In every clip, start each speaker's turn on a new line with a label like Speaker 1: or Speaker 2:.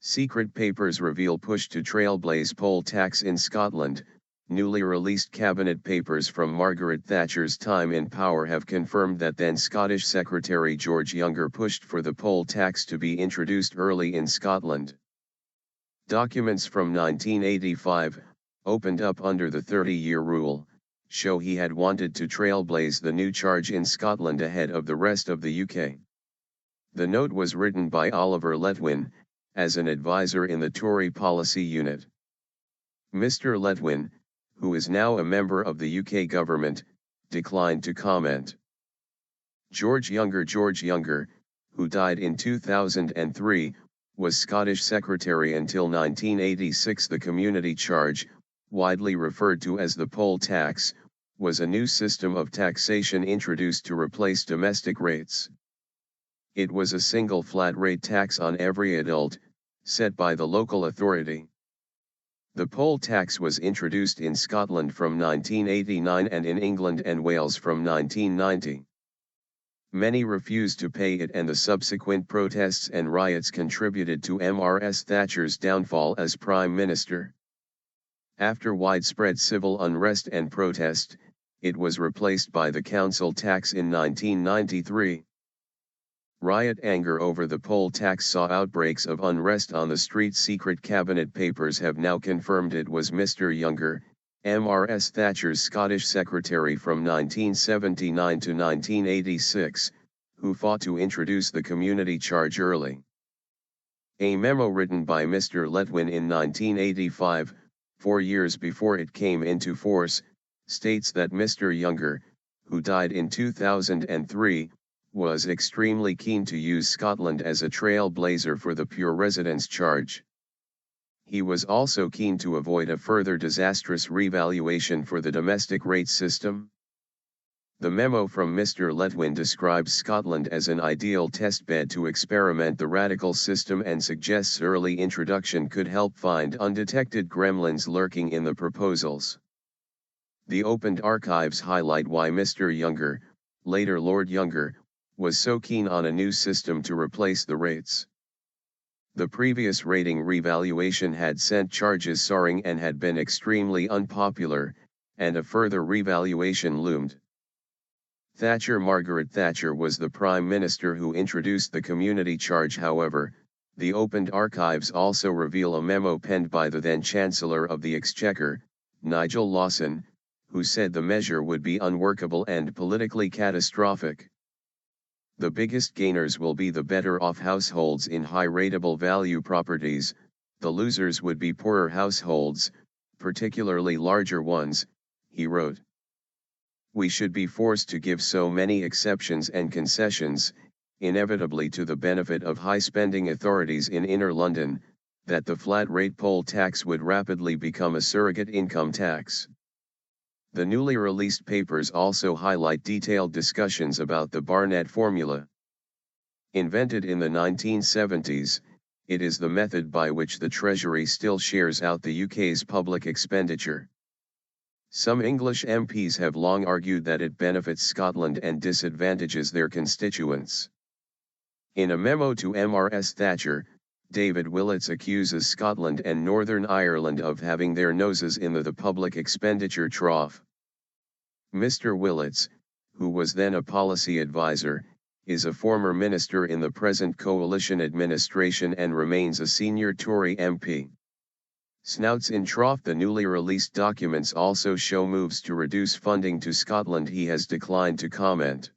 Speaker 1: Secret papers reveal push to trailblaze poll tax in Scotland. Newly released cabinet papers from Margaret Thatcher's time in power have confirmed that then Scottish Secretary George Younger pushed for the poll tax to be introduced early in Scotland. Documents from 1985, opened up under the 30-year rule, show he had wanted to trailblaze the new charge in Scotland ahead of the rest of the UK. The note was written by Oliver Letwin, as an advisor in the Tory policy unit. Mr. Letwin, who is now a member of the UK government, declined to comment. George Younger, who died in 2003, was Scottish Secretary until 1986. The community charge, widely referred to as the poll tax, was a new system of taxation introduced to replace domestic rates. It was a single flat rate tax on every adult, set by the local authority. The poll tax was introduced in Scotland from 1989 and in England and Wales from 1990. Many refused to pay it, and the subsequent protests and riots contributed to Mrs. Thatcher's downfall as Prime Minister. After widespread civil unrest and protest, it was replaced by the council tax in 1993. Riot anger over the poll tax saw outbreaks of unrest on the street. Secret cabinet papers have now confirmed it was Mr. Younger, Mrs. Thatcher's Scottish secretary from 1979 to 1986, who fought to introduce the community charge early. A memo written by Mr. Letwin in 1985, 4 years before it came into force, states that Mr. Younger, who died in 2003, was extremely keen to use Scotland as a trailblazer for the pure residence charge. He was also keen to avoid a further disastrous revaluation for the domestic rate system. The memo from Mr. Letwin describes Scotland as an ideal testbed to experiment the radical system and suggests early introduction could help find undetected gremlins lurking in the proposals. The opened archives highlight why Mr. Younger, later Lord Younger, was so keen on a new system to replace the rates. The previous rating revaluation had sent charges soaring and had been extremely unpopular, and a further revaluation loomed. Margaret Thatcher was the Prime Minister who introduced the community charge. However, the opened archives also reveal a memo penned by the then Chancellor of the Exchequer, Nigel Lawson, who said the measure would be unworkable and politically catastrophic. The biggest gainers will be the better-off households in high-rateable value properties. The losers would be poorer households, particularly larger ones, he wrote. We should be forced to give so many exceptions and concessions, inevitably to the benefit of high-spending authorities in inner London, that the flat-rate poll tax would rapidly become a surrogate income tax. The newly released papers also highlight detailed discussions about the Barnett formula. Invented in the 1970s, it is the method by which the Treasury still shares out the UK's public expenditure. Some English MPs have long argued that it benefits Scotland and disadvantages their constituents. In a memo to Mrs. Thatcher, David Willetts accuses Scotland and Northern Ireland of having their noses in the public expenditure trough. Mr. Willetts, who was then a policy advisor, is a former minister in the present coalition administration and remains a senior Tory MP. Snouts in trough. The newly released documents also show moves to reduce funding to Scotland. He has declined to comment.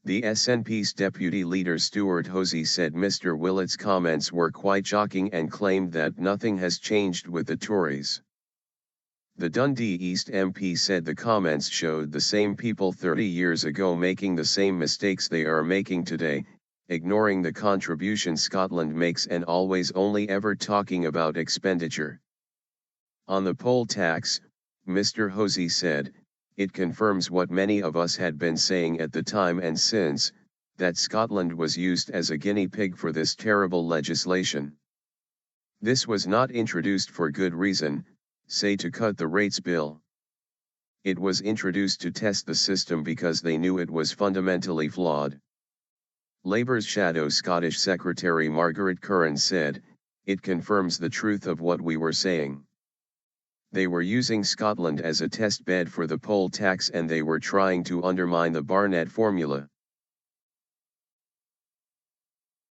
Speaker 1: The SNP's deputy leader Stuart Hosey said Mr. Willetts' comments were quite shocking and claimed that nothing has changed with the Tories. The Dundee East MP said the comments showed the same people 30 years ago making the same mistakes they are making today, ignoring the contribution Scotland makes and always only ever talking about expenditure. On the poll tax, Mr. Hosey said, it confirms what many of us had been saying at the time and since, that Scotland was used as a guinea pig for this terrible legislation. This was not introduced for good reason, say to cut the rates bill. It was introduced to test the system because they knew it was fundamentally flawed. Labour's shadow Scottish Secretary Margaret Thatcher said, it confirms the truth of what we were saying. They were using Scotland as a test bed for the poll tax, and they were trying to undermine the Barnett formula.